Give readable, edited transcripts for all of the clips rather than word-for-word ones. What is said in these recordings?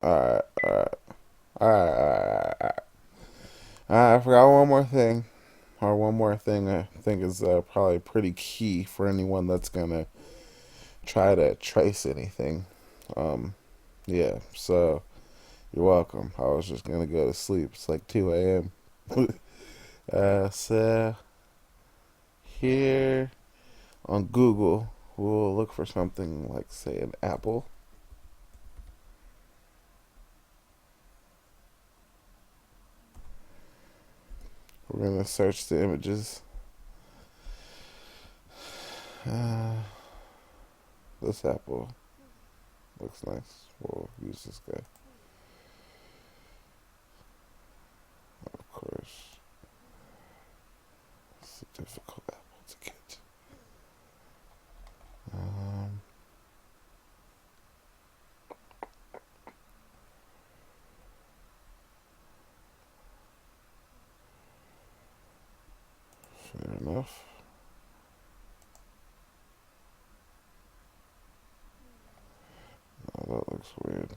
Alright, alright. Alright. I forgot one more thing. Or one more thing I think is probably pretty key for anyone that's gonna try to trace anything. Um, yeah, so you're welcome. I was just gonna go to sleep. It's like 2 a.m. So here on Google, we'll look for something like, say, an apple. We're gonna search the images. Uh, this apple looks nice. We'll use this guy, of course. It's a difficult apple to get. Um, Fair enough. Oh, that looks weird.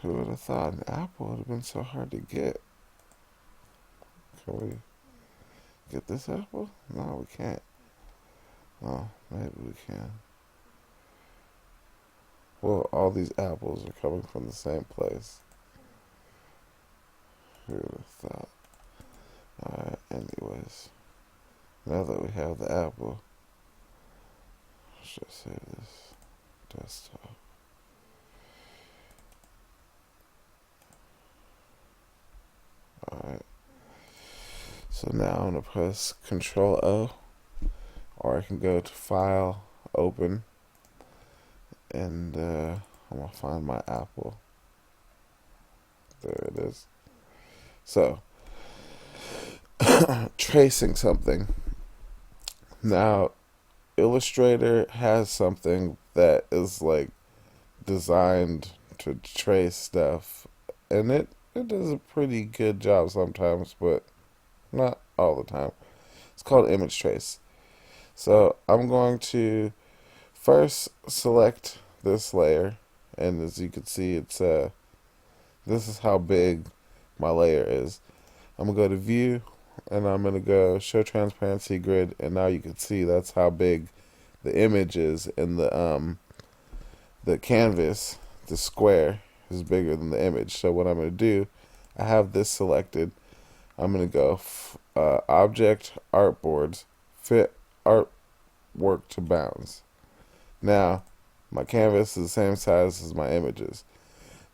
Who would have thought an apple would have been so hard to get? Can we get this apple? No, we can't. Oh, maybe we can. Well, all these apples are coming from the same place. Who would have thought? Alright, anyways. Now that we have the apple, let's just save this desktop. Alright. So now I'm going to press Control O, or I can go to File, Open, and I'm going to find my apple. There it is. So, tracing something. Now, Illustrator has something that is like designed to trace stuff, and it does a pretty good job sometimes, but not all the time. It's called image trace. So I'm going to first select this layer, and as you can see, it's this is how big my layer is. I'm gonna go to View, and I'm gonna go Show Transparency Grid, and now you can see that's how big the image is, and the canvas, the square, is bigger than the image. So what I'm gonna do, I have this selected. I'm gonna go Object Artboards, Fit Artwork to Bounds. Now, my canvas is the same size as my images.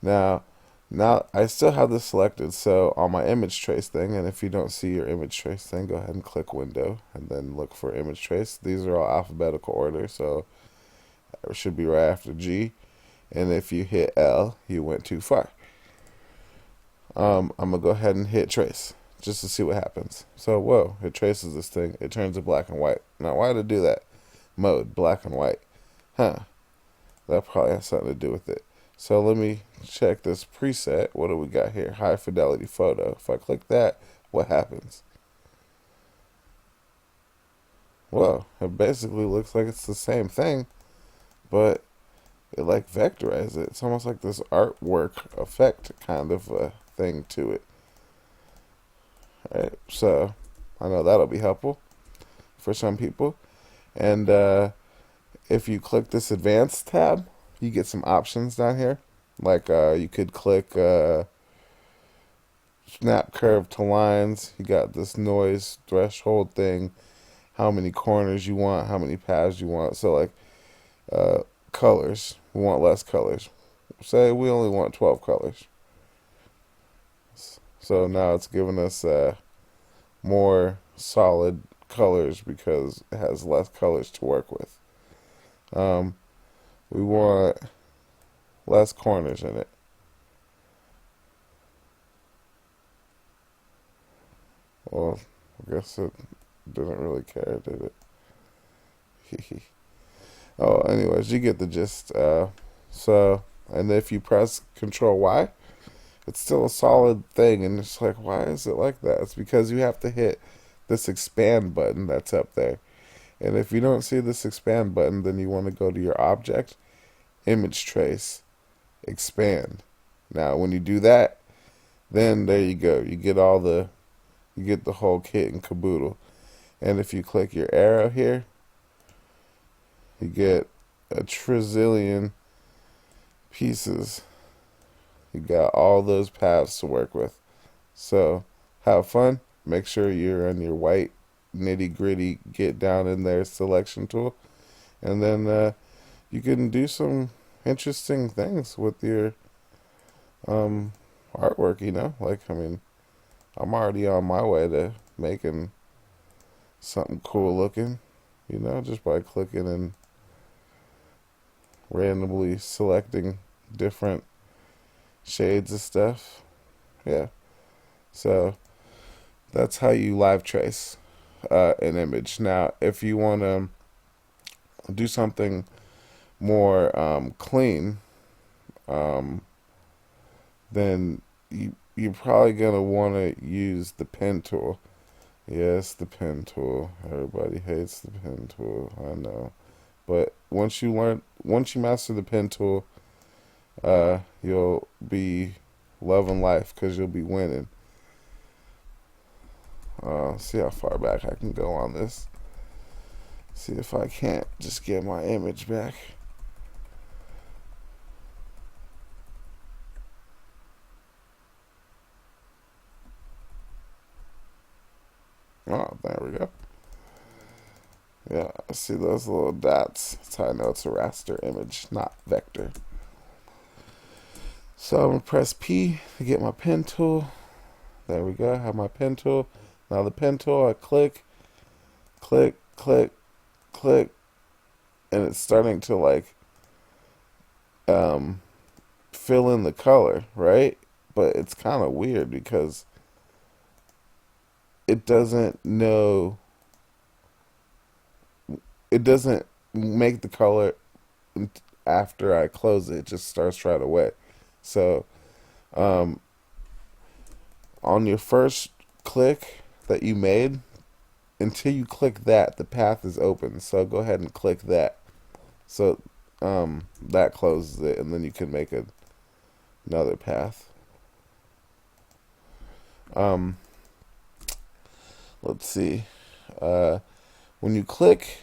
Now, now I still have this selected, so on my image trace thing, and if you don't see your image trace thing, go ahead and click Window, and then look for image trace. These are all alphabetical order, so it should be right after G. And if you hit L, you went too far. I'm gonna go ahead and hit trace just to see what happens. So, whoa, it traces this thing. It turns to black and white. Now, why did it do that? Mode, black and white. Huh. That probably has something to do with it. So let me check this preset. What do we got here? High fidelity photo. If I click that, what happens? Well, it basically looks like it's the same thing, but it like vectorizes it. It's almost like this artwork effect kind of a thing to it. All right, so I know that'll be helpful for some people. And if you click this advanced tab, you get some options down here. Like you could click snap curve to lines. You got this noise threshold thing, how many corners you want, how many paths you want. So like uh, colors, we want less colors. Say we only want 12 colors. So now it's giving us more solid colors because it has less colors to work with. Um, we want less corners in it. Well, I guess it didn't really care, did it? Oh, anyways, you get the gist. So, and if you press Control Y, it's still a solid thing, and it's like, why is it like that? It's because you have to hit this expand button that's up there. And if you don't see this expand button, then you want to go to your object, image trace, expand. Now, when you do that, then there you go. You get the whole kit and caboodle. And if you click your arrow here, you get a trizillion pieces. You got all those paths to work with. So have fun. Make sure you're on your white nitty gritty get down in there selection tool. And then you can do some interesting things with your artwork, you know? Like, I mean, I'm already on my way to making something cool looking, you know, just by clicking and randomly selecting different shades of stuff. Yeah. So that's how you live trace an image. Now, if you want to do something more clean, then you're probably gonna want to use the pen tool. Yes, the pen tool. Everybody hates the pen tool. I know, but once you master the pen tool, you'll be loving life because you'll be winning. See how far back I can go on this. See if I can't just get my image back. Oh, there we go. Yeah, I see those little dots. That's how I know it's a raster image, not vector. So I'm going to press P to get my pen tool. There we go. I have my pen tool. Now the pen tool, I click, click, click, click, and it's starting to like fill in the color, right? But it's kind of weird because it doesn't know, it doesn't make the color after I close it. It just starts right away. So on your first click that you made, until you click that, the path is open. So go ahead and click that. So that closes it, and then you can make another path. Let's see. When you click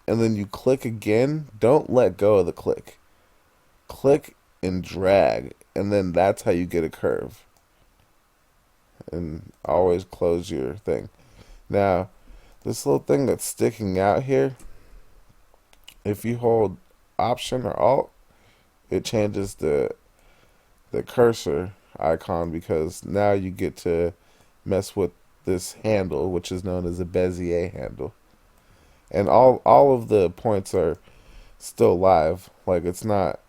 and then you click again, don't let go of the click. Click and drag, and then that's how you get a curve. And always close your thing. Now, this little thing that's sticking out here, if you hold Option or Alt, it changes the cursor icon, because now you get to mess with this handle, which is known as a Bezier handle. And all of the points are still live. Like, it's not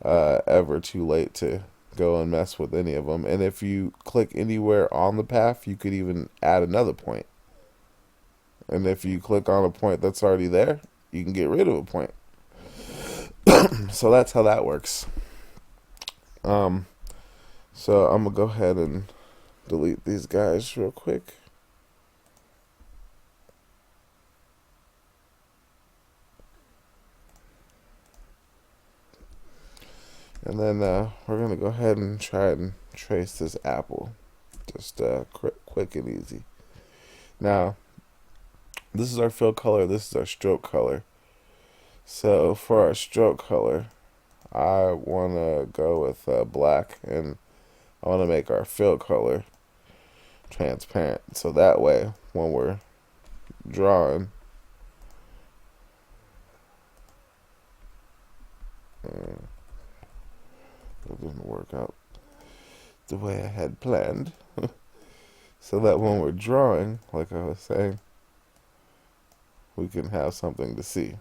ever too late to go and mess with any of them. And if you click anywhere on the path, you could even add another point. And if you click on a point that's already there, you can get rid of a point. So that's how that works. So I'm gonna go ahead and delete these guys real quick. And then we're going to go ahead and try and trace this apple. Just quick and easy. Now, this is our fill color. This is our stroke color. So for our stroke color, I want to go with black. And I want to make our fill color transparent. So that way, when we're drawing, it didn't work out the way I had planned. So that when we're drawing, like I was saying, we can have something to see.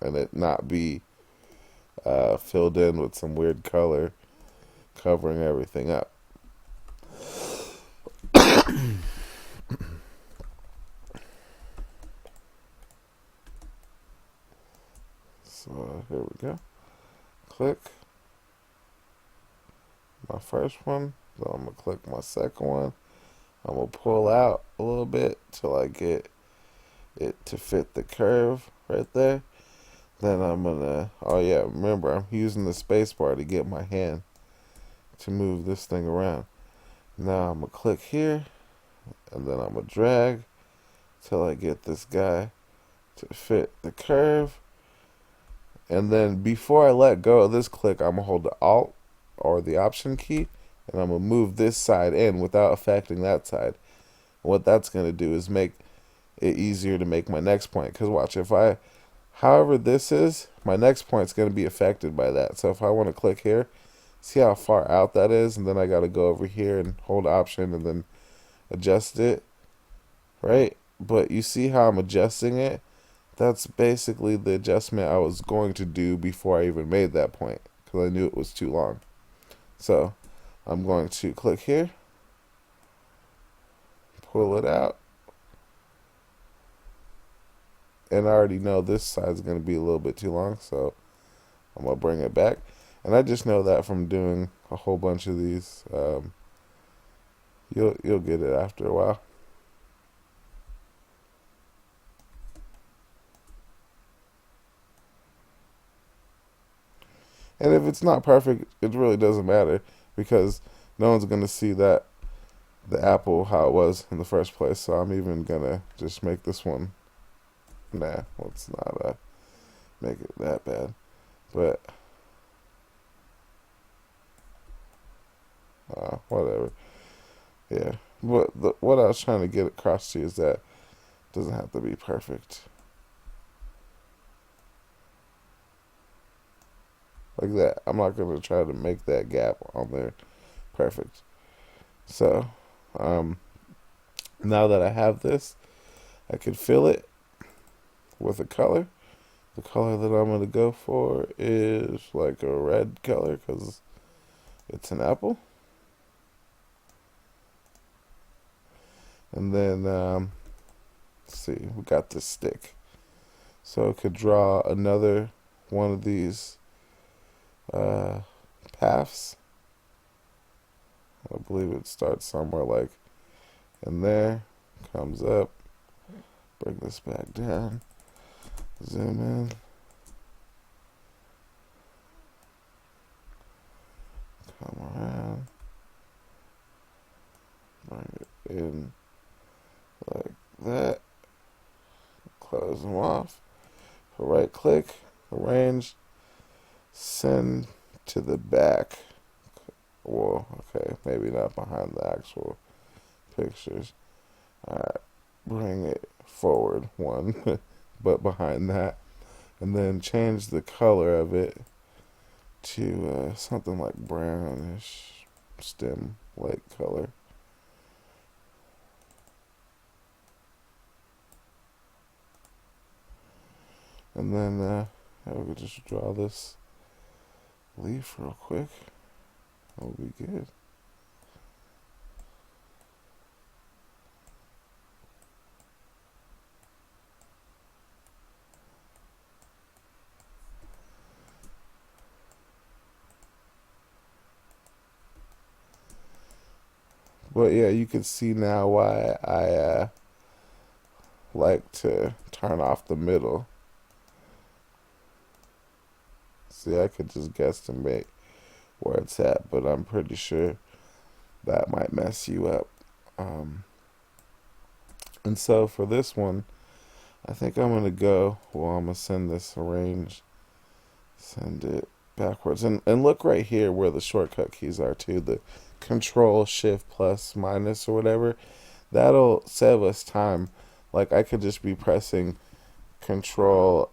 And it not be filled in with some weird color covering everything up. So here we go. Click my first one. So I'm going to click my second one. I'm going to pull out a little bit till I get it to fit the curve right there. Then I'm gonna, oh yeah, remember I'm using the space bar to get my hand to move this thing around. Now I'm gonna click here, and then I'm gonna drag till I get this guy to fit the curve. And then before I let go of this click, I'm gonna hold the Alt or the Option key, and I'm gonna move this side in without affecting that side. And what that's gonna do is make it easier to make my next point. Because watch, if I, however this is, my next point's gonna be affected by that. So if I want to click here, see how far out that is, and then I gotta go over here and hold Option and then adjust it, right? But you see how I'm adjusting it? That's basically the adjustment I was going to do before I even made that point, because I knew it was too long. So I'm going to click here, pull it out, and I already know this side's going to be a little bit too long, so I'm going to bring it back. And I just know that from doing a whole bunch of these. You'll get it after a while. And if it's not perfect, it really doesn't matter, because no one's going to see that the apple how it was in the first place. So I'm even going to just make this one. Nah, let's not make it that bad. But whatever. Yeah. But what I was trying to get across to you is that it doesn't have to be perfect. Like that. I'm not going to try to make that gap on there perfect. So, now that I have this, I can fill it with a color. The color that I'm going to go for is like a red color because it's an apple. And then, let's see, we got this stick. So I could draw another one of these paths. I believe it starts somewhere like in there, comes up, bring this back down, zoom in, come around, bring it in like that, close them off, right click, arrange, send to the back. Well, okay, maybe not behind the actual pictures. Alright, bring it forward one, but behind that. And then change the color of it to something like brownish, stem like color. And then we could just draw this leaf real quick. That'll be good. But yeah, you can see now why I like to turn off the middle. See, I could just guesstimate where it's at, but I'm pretty sure that might mess you up. And so for this one, I think I'm gonna go. Well, I'm gonna send this arrange, send it backwards, and look right here where the shortcut keys are too. The Control Shift plus minus or whatever. That'll save us time. Like I could just be pressing Control.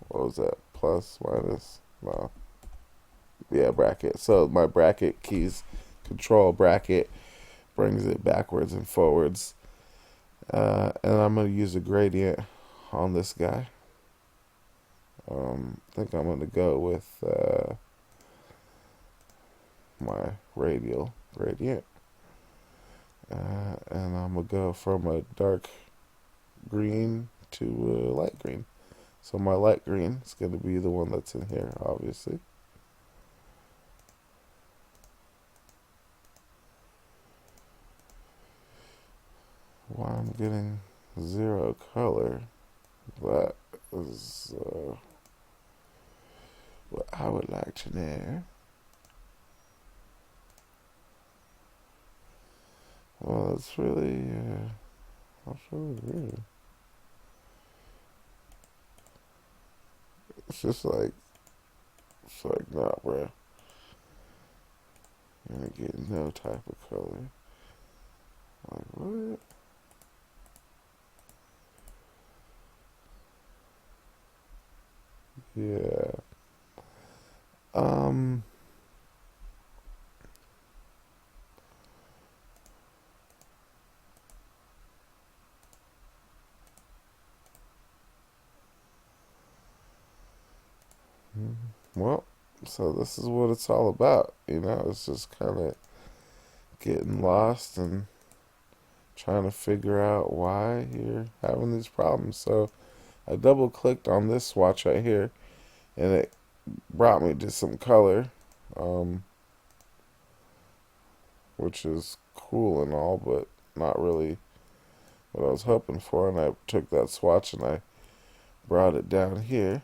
What was that? Plus minus. No. Yeah, bracket. So my bracket keys, Control bracket, brings it backwards and forwards. And I'm going to use a gradient on this guy. I think I'm going to go with my radial gradient. And I'm going to go from a dark green to a light green. So my light green is going to be the one that's in here, obviously. Why I'm getting zero color, but is what I would like to know. Well, it's really weird. It's just like, it's like, nah, bro. You're gonna get no type of color. Like, what? Yeah. Um, well, so this is what it's all about. You know, it's just kind of getting lost and trying to figure out why you're having these problems. So I double clicked on this swatch right here, and it brought me to some color, um, which is cool and all, but not really what I was hoping for. And I took that swatch and I brought it down here.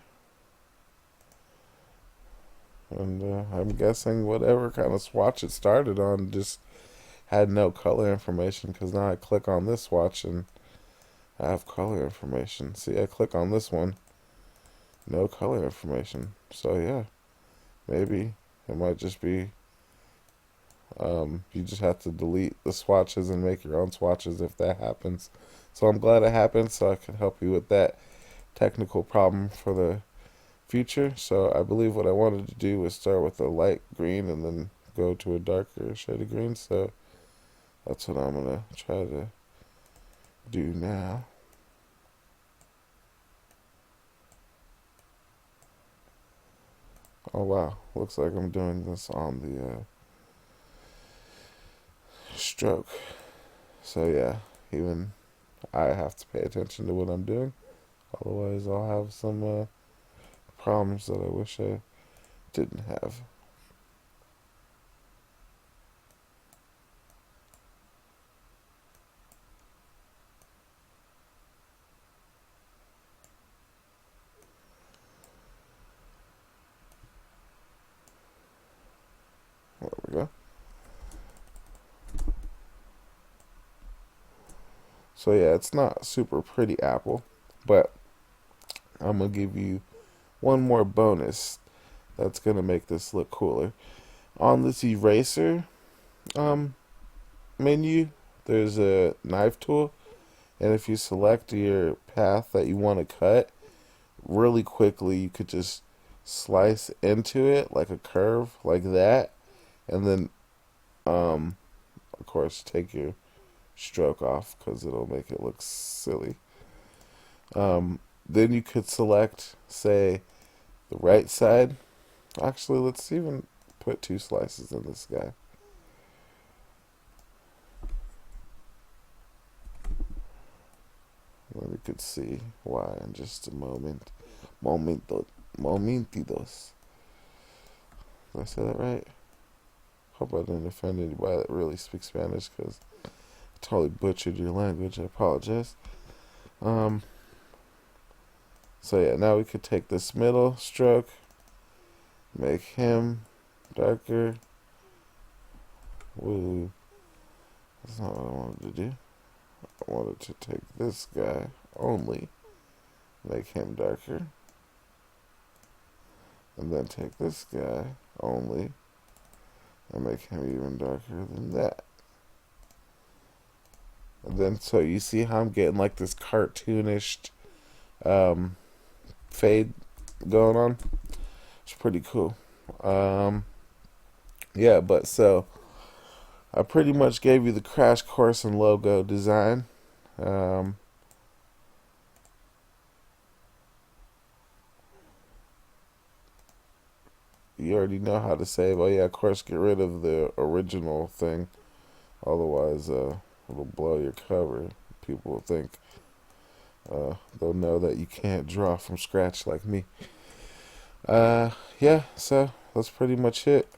And I'm guessing whatever kind of swatch it started on just had no color information, because now I click on this swatch and I have color information. See, I click on this one, no color information. So yeah, maybe it might just be you just have to delete the swatches and make your own swatches if that happens. So I'm glad it happened, so I can help you with that technical problem for the future. So I believe what I wanted to do was start with a light green and then go to a darker shade of green. So that's what I'm gonna try to do now. Oh wow, looks like I'm doing this on the stroke. So yeah, even I have to pay attention to what I'm doing. Otherwise, I'll have some problems that I wish I didn't have. There we go. So yeah, it's not super pretty apple, but I'm gonna give you one more bonus that's gonna make this look cooler. On this eraser um, menu, there's a knife tool, and if you select your path that you want to cut, really quickly you could just slice into it like a curve, like that, and then of course take your stroke off because it'll make it look silly. Then you could select, say, the right side. Actually, let's even put two slices in this guy. Then you could see why in just a moment. Momentitos. Did I say that right? Hope I didn't offend anybody that really speaks Spanish, because I totally butchered your language. I apologize. Um, so yeah, now we could take this middle stroke, make him darker. Woo. That's not what I wanted to do. I wanted to take this guy only, make him darker, and then take this guy only and make him even darker than that. And then, so you see how I'm getting like this cartoonish fade going on? It's pretty cool. Yeah, but so I pretty much gave you the crash course in logo design. Um, you already know how to save. Oh yeah, of course, get rid of the original thing. Otherwise, it'll blow your cover. People will think, they'll know that you can't draw from scratch like me. Yeah, so that's pretty much it.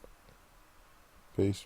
Peace.